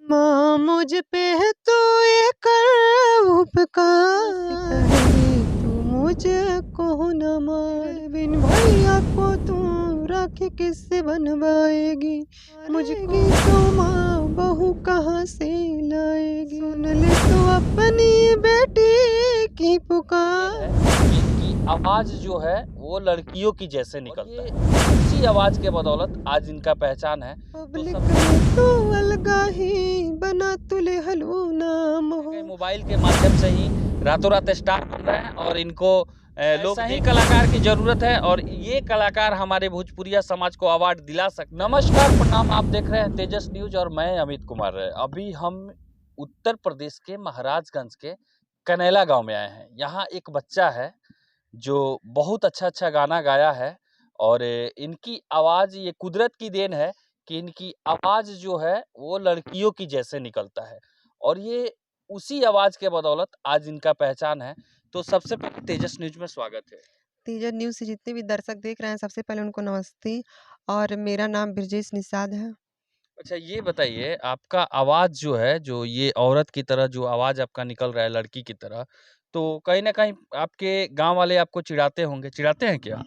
माँ मुझ पे है तो ये कर उपकार, तू मुझको न मार। बिन भैया को तू राखी किससे बनवाएगी, मुझको तो माँ बहू कहाँ से लाएगी। सुन ले तो अपनी बेटी की पुकार। इनकी आवाज जो है वो लड़कियों की जैसे निकलता है। इसी आवाज के बदौलत आज इनका पहचान है। पब्लिक में तो अलगा ही बना तुले हलू नाम हो। मोबाइल के माध्यम से ही रातों रात स्टार बन रहे हैं और इनको लोग ही कलाकार की जरूरत है और ये कलाकार हमारे भोजपुरिया समाज को अवार्ड दिला सकते। नमस्कार, प्रणाम, आप देख रहे हैं तेजस न्यूज और मैं अमित कुमार। अभी हम उत्तर प्रदेश के महाराजगंज के कनैला गांव में आए हैं। यहाँ एक बच्चा है जो बहुत अच्छा गाना गाया है और इनकी आवाज़, ये कुदरत की देन है कि इनकी आवाज़ जो है वो लड़कियों की जैसे निकलता है और ये उसी आवाज़ के बदौलत आज इनका पहचान है। तो सबसे पहले तेजस न्यूज में स्वागत है। तेजस न्यूज़ से जितने भी दर्शक देख रहे हैं सबसे पहले उनको नमस्ते और मेरा नाम ब्रजेश निषाद है। अच्छा, ये बताइए, आपका आवाज़ जो है, जो ये औरत की तरह जो आवाज़ आपका निकल रहा है लड़की की तरह, तो कहीं न कहीं आपके गाँव वाले आपको चिढ़ाते होंगे, चिढ़ाते हैं क्या?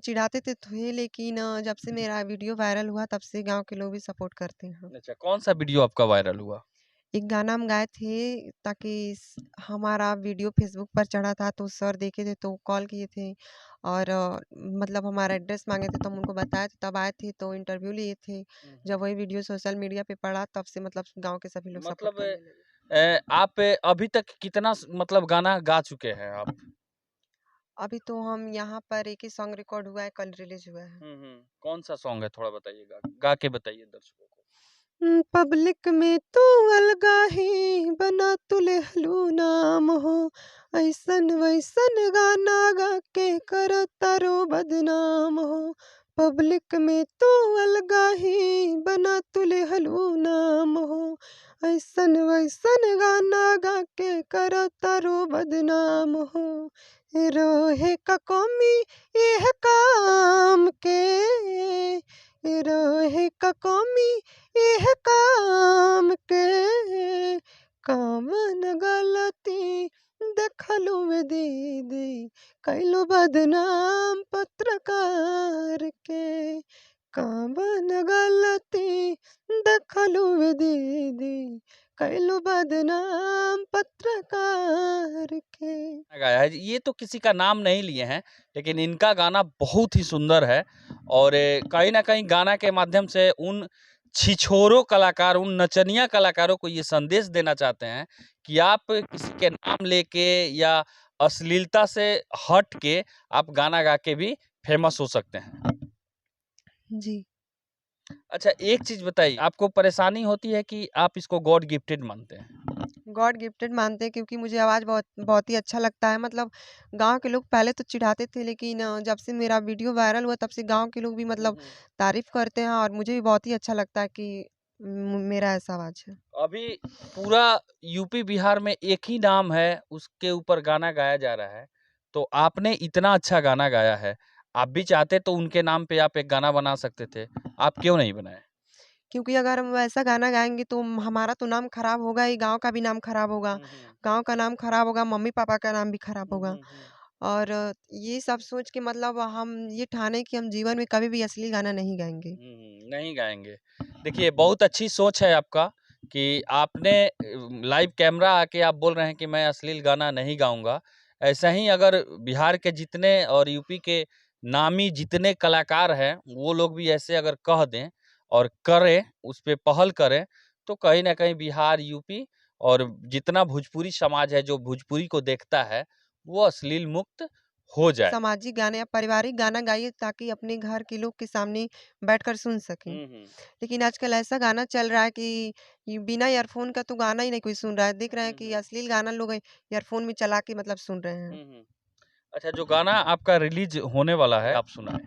चिढ़ाते तो थे लेकिन जब से मेरा वीडियो वायरल हुआ तब से गाँव के लोग भी सपोर्ट करते हैं। अच्छा, कौन-सा वीडियो आपका वायरल हुआ? एक गाना हम गाए थे ताकि हमारा वीडियो फेसबुक पर चढ़ा था तो सर देखे थे तो कॉल किए थे और मतलब हमारा एड्रेस मांगे थे तो हम उनको बताए थे, तब आए थे तो इंटरव्यू लिए थे। जब वही वीडियो सोशल मीडिया पे पड़ा तब से मतलब गांव के सभी लोग सपोर्ट मतलब करने लगे। आप अभी तक कितना मतलब गाना गा चुके हैं आप? अभी तो हम यहाँ पर एक ही सॉन्ग रिकॉर्ड हुआ है, कल रिलीज हुआ है। कौन-सा सॉन्ग है, थोड़ा बताइएगा? गा के बताइए दर्शकों को। पब्लिक में तू अलगा ही बना तुले हलू नाम हो, ऐसन वैसन गाना गा के कर तारो बदनाम हो। पब्लिक में तू अलगा ही बना तुले हलू नाम हो, ऐसन वैसन गाना गा के कर तारो बदनाम हो। रोहे का कौमी यह काम के, रोहे का कौमी यह काम के, कामन गलती देखलू में दीदी, कैलो बदनाम पत्रकार के। कामन गलती देखलू में दीदी, कैलो बदनाम पत्रकार के। गाया है, ये तो किसी का नाम नहीं लिए हैं, लेकिन इनका गाना बहुत ही सुंदर है और कहीं न कहीं गाना के माध्यम से उन छिछोरों कलाकार, उन नचनिया कलाकारों को ये संदेश देना चाहते हैं कि आप किसी के नाम लेके या अश्लीलता से हट के आप गाना गा के भी फेमस हो सकते हैं। जी। अच्छा, एक चीज़ बताइए, आपको परेशानी होती है कि आप इसको गॉड गिफ्टेड मानते हैं? गॉड गिफ्टेड मानते हैं क्योंकि मुझे आवाज़ बहुत बहुत ही अच्छा लगता है। मतलब गाँव के लोग पहले तो चिढ़ाते थे लेकिन जब से मेरा वीडियो वायरल हुआ तब से गाँव के लोग भी मतलब तारीफ़ करते हैं और मुझे भी बहुत ही अच्छा लगता है कि मेरा ऐसा आवाज़ है। अभी पूरा यूपी बिहार में एक ही नाम है, उसके ऊपर गाना गाया जा रहा है। तो आपने इतना अच्छा गाना गाया है, आप भी चाहते तो उनके नाम पे आप एक गाना बना सकते थे। आप क्यों नहीं बनाए? क्योंकि अगर हम वैसा गाना गाएँगे तो हमारा तो नाम खराब होगा ही, गाँव का भी नाम खराब होगा। गाँव का नाम खराब होगा, मम्मी-पापा का नाम भी खराब होगा। और ये सब सोच के मतलब हम ये ठाने कि हम जीवन में कभी भी असली गाना नहीं गाएँगे। नहीं गाएँगे। देखिए, बहुत अच्छी सोच है आपका कि आपने लाइव कैमरा आके आप बोल रहे हैं कि मैं अश्लील गाना नहीं गाऊँगा। ऐसा ही अगर बिहार के जितने और यूपी के नामी जितने कलाकार हैं, वो लोग भी ऐसे अगर कह दें और करें, उस पे पहल करें, तो कहीं न कहीं बिहार, यूपी और जितना भोजपुरी समाज है, जो भोजपुरी को देखता है, वो अश्लील मुक्त हो जाए। सामाजिक गाने या पारिवारिक गाना गाइए ताकि अपने घर के लोग के सामने बैठकर सुन सकें। लेकिन आजकल ऐसा गाना चल रहा है कि ये बिना ईयरफ़ोन का तो गाना ही नहीं कोई सुन रहा है। देख रहे हैं कि अश्लील गाना लोग ईयरफ़ोन में चला के मतलब सुन रहे हैं। अच्छा, जो गाना आपका रिलीज़ होने वाला है, आप सुनाएँ।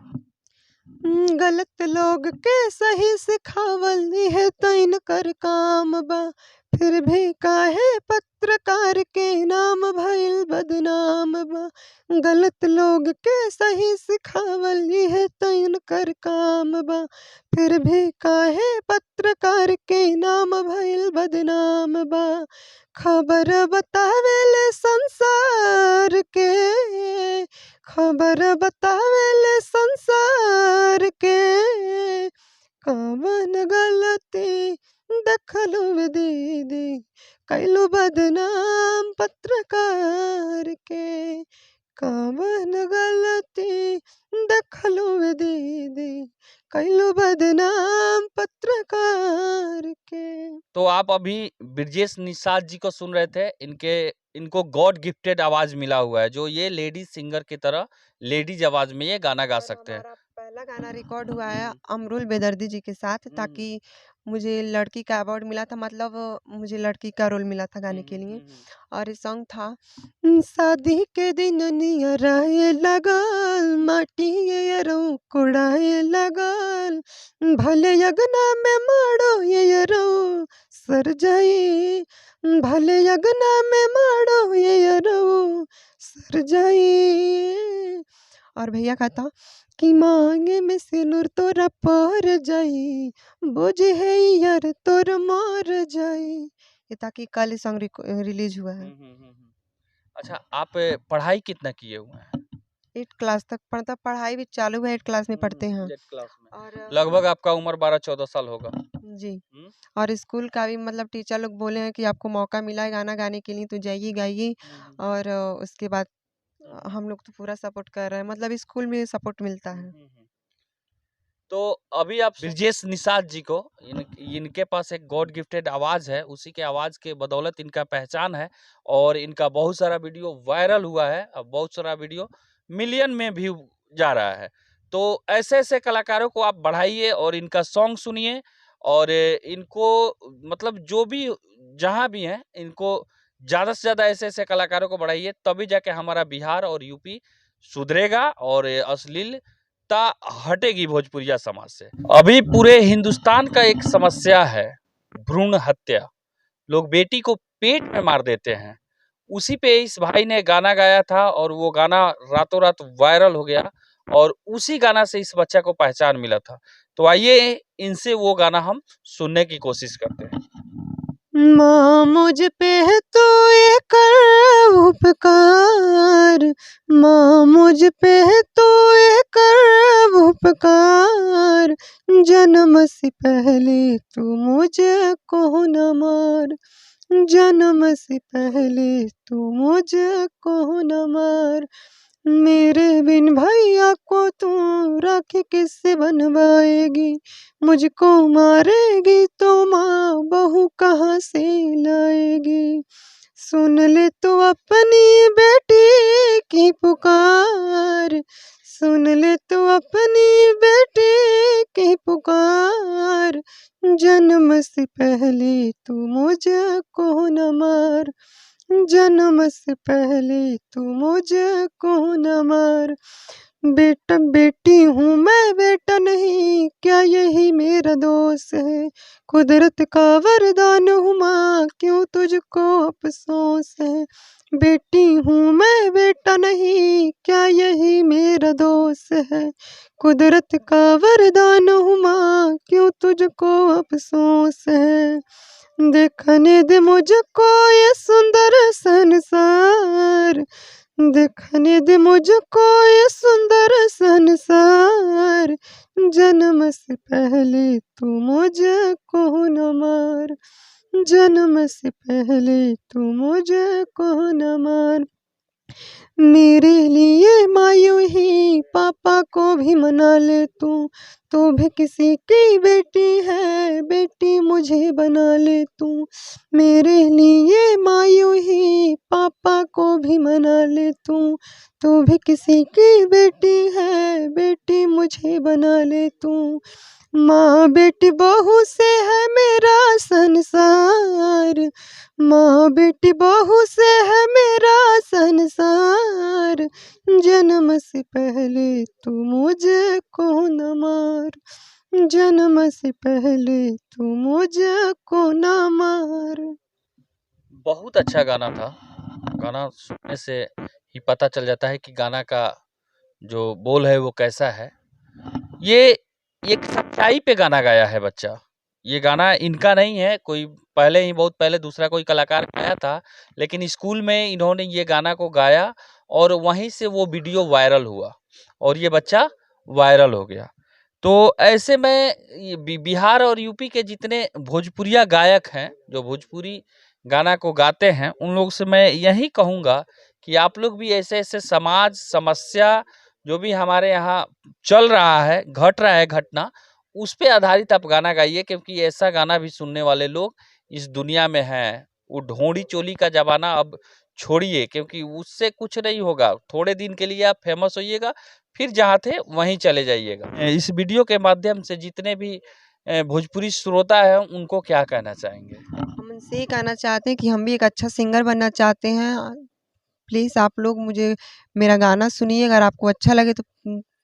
गलत लोग के सही सिखावल है त इनकर काम बा, फिर भी काहे पत्रकार के नाम भइल बदनाम बा। गलत लोग के सही सिखावल इहे त इनकर काम बा। फिर भी काहे पत्रकार के नाम भइल बदनाम बा। खबर बतावेले संसार के, खबर बतावेले संसार के। कवन गलती देखलू वे दीदी, कैलू बदनाम पत्रकार के। कवन गलती देखलू वे दीदी, कैलू बदनाम पत्रकार के। तो आप अभी ब्रजेश निषाद जी को सुन रहे थे। इनको गॉड गिफ्टेड आवाज मिला हुआ है, जो ये लेडीज सिंगर की तरह लेडीज आवाज में ये गाना गा सकते हैं। हमारा पहला गाना रिकॉर्ड हुआ है अमरुल बेदर्दी जी के साथ, ताकि मुझे लड़की का अवार्ड मिला था, मतलब मुझे लड़की का रोल मिला था गाने के लिए। और ये सॉन्ग था शादी के दिन नियराए लगल, माटी ये कुड़ाए लगल। भले अगना में माड़ो ये सर जाई, भले अगना में माड़ो ये सर जाई। और भैया कहता कि मांगे में सिनुर तोरा पर जाई, बुझे है यार तोर मर जाई। ये ताकि कल सॉन्ग रिलीज हुआ है। अच्छा, आप पढ़ाई कितना किए हुए हैं? 8 क्लास तक पढ़ता, पढ़ाई भी चालू है, 8 क्लास में पढ़ते हैं। 8 क्लास में। और लगभग आपका उम्र 12-14 साल होगा। जी। और स्कूल का भी मतलब टीचर लोग बोले हैं कि आपको मौका मिला है गाना गाने के लिए तो जाइए गाइए। और उसके बाद हम लोग तो पूरा सपोर्ट कर रहे हैं, मतलब स्कूल में सपोर्ट मिलता है। तो अभी आप ब्रजेश निषाद जी को, इनके पास एक गॉड गिफ्टेड आवाज है, उसी के आवाज के बदौलत इनका पहचान है। और इनका बहुत सारा वीडियो वायरल हुआ है, अब बहुत सारा वीडियो मिलियन में व्यू जा रहा है। तो ऐसे ऐसे कलाकारों को आप बढ़ाइए और इनका सॉन्ग सुनिए। और इनको मतलब जो भी जहाँ भी हैं, इनको ज़्यादा से ज़्यादा ऐसे ऐसे कलाकारों को बढ़ाइए, तभी जाके हमारा बिहार और यूपी सुधरेगा और अश्लीलता हटेगी भोजपुरिया समाज से। अभी पूरे हिंदुस्तान का एक समस्या है भ्रूण हत्या। लोग बेटी को पेट में मार देते हैं। उसी पे इस भाई ने गाना गाया था और वो गाना रातों रात वायरल हो गया और उसी गाना से इस बच्चा को पहचान मिला था। तो आइए इनसे वो गाना हम सुनने की कोशिश करते हैं। माँ मुझ पे तो ये कर उपकार, माँ मुझ पे तो ये कर उपकार। जन्म से पहले तू मुझको न मार, जन्म से पहले तू मुझको न मार। मेरे बिन भैया को तू राखी किससे बनवाएगी, मुझको मारेगी तो माँ बहू कहाँ से लाएगी। सुन ले तो अपनी बेटी की पुकार, सुन ले तो अपनी बेटी की पुकार। जन्म से पहले तू मुझको न मार, जन्म से पहले तू मुझको न मार। बेटा बेटी हूँ मैं, बेटा नहीं, क्या यही मेरा दोष है। कुदरत का वरदान हूँ माँ, क्यों तुझको अफसोस है। बेटी हूँ मैं, बेटा नहीं, क्या यही मेरा दोष है। कुदरत का वरदान हूँ माँ, क्यों तुझको अफसोस है। देखने दे मुझको ये सुंदर संसार, देखने दे मुझको ये सुंदर संसार। जन्म से पहले तू मुझको न मार, जन्म से पहले तू मुझको न मार। मेरे लिए मायूं ही पापा को भी मना ले तू भी किसी की बेटी है, बेटी मुझे बना ले तू। मेरे लिए मायूं ही पापा को भी मना ले तू भी किसी की बेटी है, बेटी मुझे बना ले तू। माँ बेटी बहू से है मेरा संसार, माँ बेटी बहू से है मेरा संसार। जन्म से पहले तू मुझको न मार, जन्म से पहले तू मुझको न मार। बहुत अच्छा गाना था। गाना सुनने से ही पता चल जाता है कि गाना का जो बोल है वो कैसा है। ये एक सच्चाई पे गाना गाया है बच्चा। ये गाना इनका नहीं है, कोई पहले ही बहुत पहले दूसरा कोई कलाकार गाया था, लेकिन स्कूल में इन्होंने ये गाना को गाया और वहीं से वो वीडियो वायरल हुआ और ये बच्चा वायरल हो गया। तो ऐसे में ये बिहार और यूपी के जितने भोजपुरिया गायक हैं, जो भोजपुरी गाना को गाते हैं, उन लोग से मैं यही कहूँगा कि आप लोग भी ऐसे-ऐसे समाज समस्या जो भी हमारे यहाँ चल रहा है, घट रहा है घटना, उस पे आधारित आप गाना गाइए, क्योंकि ऐसा गाना भी सुनने वाले लोग इस दुनिया में हैं। वो ढोंडी चोली का ज़माना अब छोड़िए, क्योंकि उससे कुछ नहीं होगा। थोड़े दिन के लिए आप फेमस होइएगा, फिर जहाँ थे वहीं चले जाइएगा। इस वीडियो के माध्यम से जितने भी भोजपुरी श्रोता हैं, उनको क्या कहना चाहेंगे? हम उनसे ये कहना चाहते हैं कि हम भी एक अच्छा सिंगर बनना चाहते हैं। प्लीज़ आप लोग मुझे मेरा गाना सुनिए, अगर आपको अच्छा लगे तो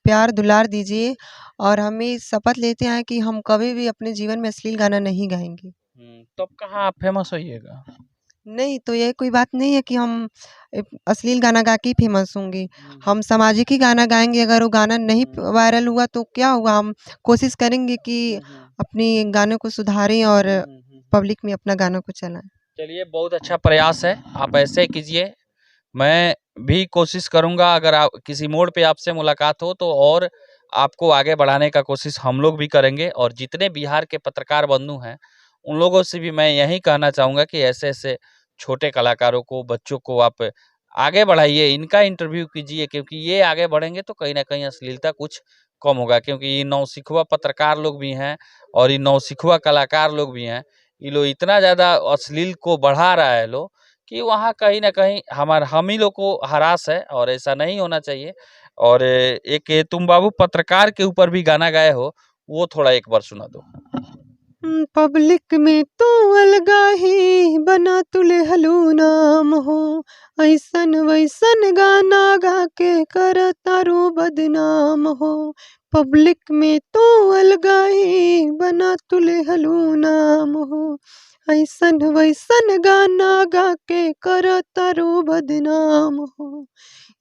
प्यार दुलार दीजिए और हम ये शपथ लेते हैं कि हम कभी भी अपने जीवन में अश्लील गाना नहीं गाएँगे। तो अब कहाँ आप फेमस होइएगा? नहीं, तो ये कोई बात नहीं है कि हम अश्लील गाना गा के ही फ़ेमस होंगे। हम सामाजिक ही गाना गाएँगे, अगर वो गाना नहीं वायरल हुआ तो क्या हुआ? हम कोशिश करेंगे कि अपनी गानों को सुधारें और पब्लिक में अपना गानों को चलाएँ। चलिए, बहुत अच्छा प्रयास है, आप ऐसे कीजिए। मैं भी कोशिश करूँगा, अगर आप किसी मोड़ पे आपसे मुलाकात हो तो और आपको आगे बढ़ाने का कोशिश हम लोग भी करेंगे। और जितने बिहार के पत्रकार बंधु हैं, उन लोगों से भी मैं यही कहना चाहूँगा कि ऐसे-ऐसे छोटे कलाकारों को, बच्चों को आप आगे बढ़ाइए, इनका इंटरव्यू कीजिए, क्योंकि ये आगे बढ़ेंगे तो कहीं न कहीं अश्लीलता कुछ कम होगा। क्योंकि ये नौसिखुआ पत्रकार लोग भी हैं और ये नौसिखुआ कलाकार लोग भी हैं। ये लोग इतना ज़्यादा अश्लील को बढ़ा रहा है लोग, कि वहाँ कहीं न कहीं हम ही लोग को हरास है और ऐसा नहीं होना चाहिए। और एक ये तुम बाबू पत्रकार के ऊपर भी गाना गाए हो, वो थोड़ा एक बार सुना दो। पब्लिक में तू अलगा ही बना तुले हलू नाम हो, ऐसन वैसन गाना गा के कर तारो बदनाम हो। पब्लिक में तू अलगा ही बना तुले हलू नाम हो, ऐसन वैसन गाना गा के कर तारो बदनाम हो।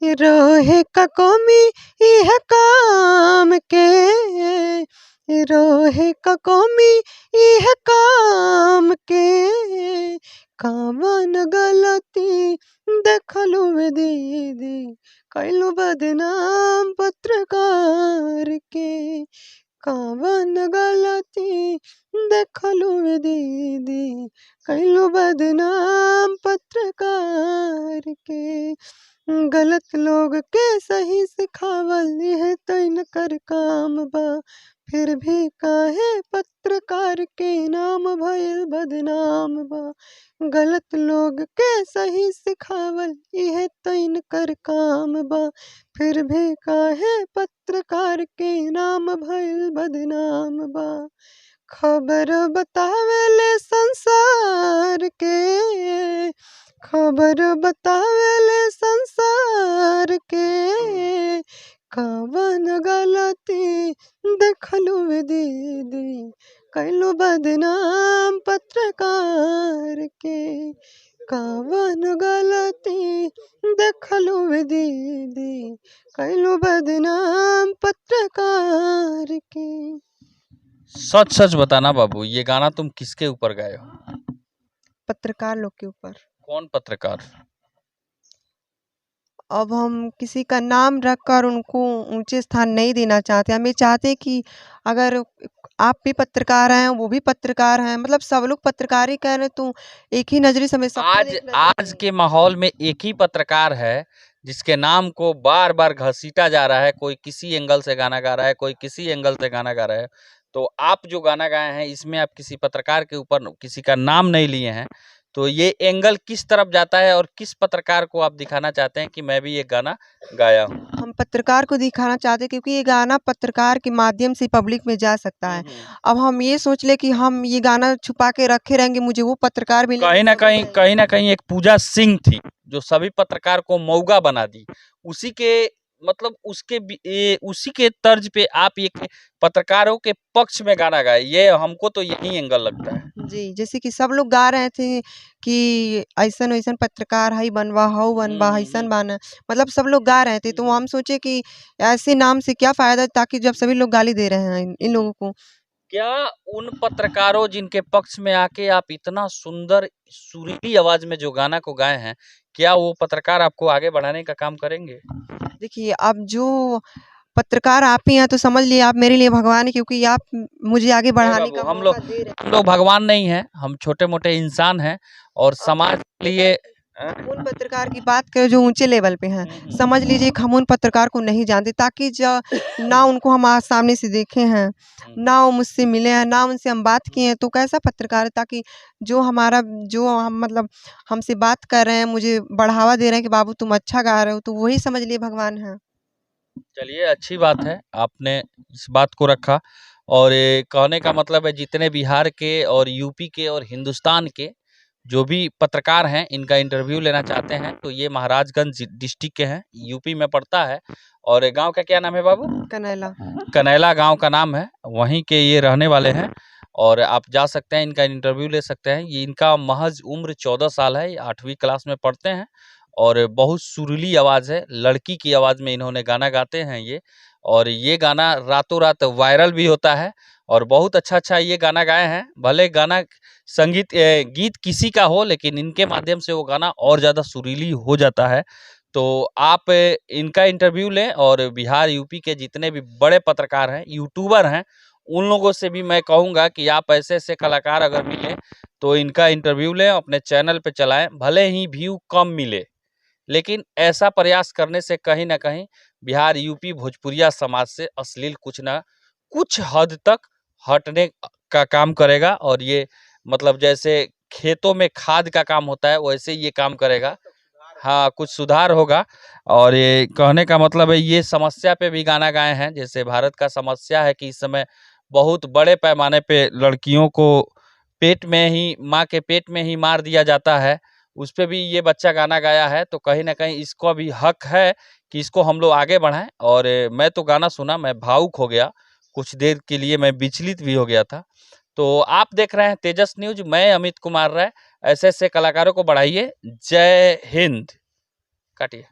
रहे का कमी यह काम के, रहे का कमी यह काम के, कावन गलती देखलू में दीदी कैलू बदनाम पत्रकार के। कावन गलती देखलू में दीदी कैलू बदनाम पत्रकार के। गलत लोग के सही सिखावल है तो इनकर काम बा, फिर भी काहे पत्रकार के नाम भइल बदनाम बा। गलत लोग के सही सिखावल है तो इनकर काम बा, फिर भी काहे पत्रकार के नाम भइल बदनाम बा। खबर बतावेले संसार के, खबर बतावेले संसार के, कवन गलती देखलू में दीदी कैलू बदनाम पत्रकार के। कवन गलती देखलू में दीदी कैलू बदनाम पत्रकार के। सच सच बताना बाबू, ये गाना तुम किसके ऊपर गाए हो? पत्रकार लोग के ऊपर। कौन पत्रकार? अब हम किसी का नाम रखकर उनको ऊंचे स्थान नहीं देना चाहते। हम ये चाहते हैं कि अगर आप भी पत्रकार हैं, वो भी पत्रकार हैं, मतलब सब लोग पत्रकार ही कह रहे हैं, तो एक ही नजरे से हमें सबको आज देखना चाहिए। आज के माहौल में एक ही पत्रकार है जिसके नाम को बार बार घसीटा जा रहा है। कोई किसी एंगल से गाना गा रहा है, कोई किसी एंगल से गाना गा रहा है। तो आप जो गाना गाए हैं, इसमें आप किसी पत्रकार के ऊपर किसी का नाम नहीं लिए हैं। तो ये एंगल किस तरफ जाता है और किस पत्रकार को आप दिखाना चाहते हैं कि मैं भी ये गाना गाया हूँ? हम पत्रकार को दिखाना चाहते हैं, क्योंकि ये गाना पत्रकार के माध्यम से पब्लिक में जा सकता है। अब हम ये सोच ले कि हम ये गाना छुपा के रखे रहेंगे, मुझे वो पत्रकार मिले कहीं ना कहीं एक पूजा सिंह थी जो सभी पत्रकार को मौगा बना दी। उसी के मतलब उसी के तर्ज पे आप एक पत्रकारों के पक्ष में गाना गाए, ये हमको तो यही एंगल लगता है। जी, जैसे कि सब लोग गा रहे थे कि अइसन-अइसन पत्रकार हई बनबा, हऊ बनबा, अइसन बाना, मतलब सब लोग गा रहे थे, तो हम सोचे कि ऐसे नाम से क्या फ़ायदा, ताकि जब सभी लोग गाली दे रहे हैं इन लोगों को। क्या उन पत्रकारों जिनके पक्ष में आके आप इतना सुंदर सुरीली आवाज में जो गाना को गाए हैं, क्या वो पत्रकार आपको आगे बढ़ाने का काम करेंगे? देखिए, अब जो पत्रकार आप ही हैं, तो समझ लिए आप मेरे लिए भगवान हैं, क्योंकि आप मुझे आगे नहीं बढ़ाने बाबू, का हम मौका लोग दे रहे हैं। हम लोग भगवान नहीं हैं, हम छोटे-मोटे इंसान हैं और आप समाज के लिए उन पत्रकार की बात करें जो ऊँचे लेवल पे हैं, समझ लीजिए कि हम उन पत्रकार को नहीं जानते, ताकि ना उनको हम आज सामने से देखे हैं, ना वो मुझसे मिले हैं, ना उनसे हम बात किए हैं, तो कैसा पत्रकार है? ताकि जो हम मतलब हमसे बात कर रहे हैं, मुझे बढ़ावा दे रहे हैं कि बाबू तुम अच्छा गा रहे हो, तो वही समझ लिए भगवान हैं। चलिए अच्छी बात है, आपने इस बात को रखा और ये कहने का मतलब है जितने बिहार के और यूपी के और हिंदुस्तान के जो भी पत्रकार हैं, इनका इंटरव्यू लेना चाहते हैं, तो ये महाराजगंज डिस्ट्रिक्ट के हैं, यूपी में पड़ता है। और ये गाँव का क्या नाम है बाबू? कनैला। कनैला गाँव का नाम है, वहीं के ये रहने वाले हैं और आप जा सकते हैं, इनका इंटरव्यू ले सकते हैं। ये इनका महज़ उम्र 14 साल है, ये 8वीं क्लास में पढ़ते हैं और बहुत सुरीली आवाज़ है, लड़की की आवाज़ में इन्होंने गाना गाते हैं ये और ये गाना रातों-रात वायरल भी होता है और बहुत अच्छा-अच्छा ये गाना गाए हैं। भले गाना गीत किसी का हो, लेकिन इनके माध्यम से वो गाना और ज़्यादा सुरीली हो जाता है। तो आप इनका इंटरव्यू लें और बिहार, यूपी के जितने भी बड़े पत्रकार हैं, यूट्यूबर हैं, उन लोगों से भी मैं कहूँगा कि आप ऐसे-ऐसे कलाकार अगर मिलें, तो इनका इंटरव्यू लें, अपने चैनल पे चलाएँ। भले ही व्यू कम मिले, लेकिन ऐसा प्रयास करने से कहीं न कहीं बिहार, यूपी, भोजपुरिया समाज से अश्लील कुछ हद तक हटने का काम करेगा और ये मतलब जैसे खेतों में खाद का काम होता है, वैसे ये काम करेगा। हाँ, कुछ सुधार होगा और ये कहने का मतलब है ये समस्या पे भी गाना गाए हैं। जैसे भारत का समस्या है कि इस समय बहुत बड़े पैमाने पे लड़कियों को पेट में ही माँ के पेट में ही मार दिया जाता है। उस पे भी ये बच्चा गाना गाया है, तो कहीं न कहीं इसको भी हक है कि इसको हम लोग आगे बढ़ाएँ और मैं तो गाना सुना, मैं भावुक हो गया। कुछ देर के लिए मैं विचलित भी हो गया था। तो आप देख रहे हैं तेजस न्यूज़, मैं अमित कुमार राय। ऐसे-ऐसे कलाकारों को बढ़ाइए। जय हिंद। काटिए।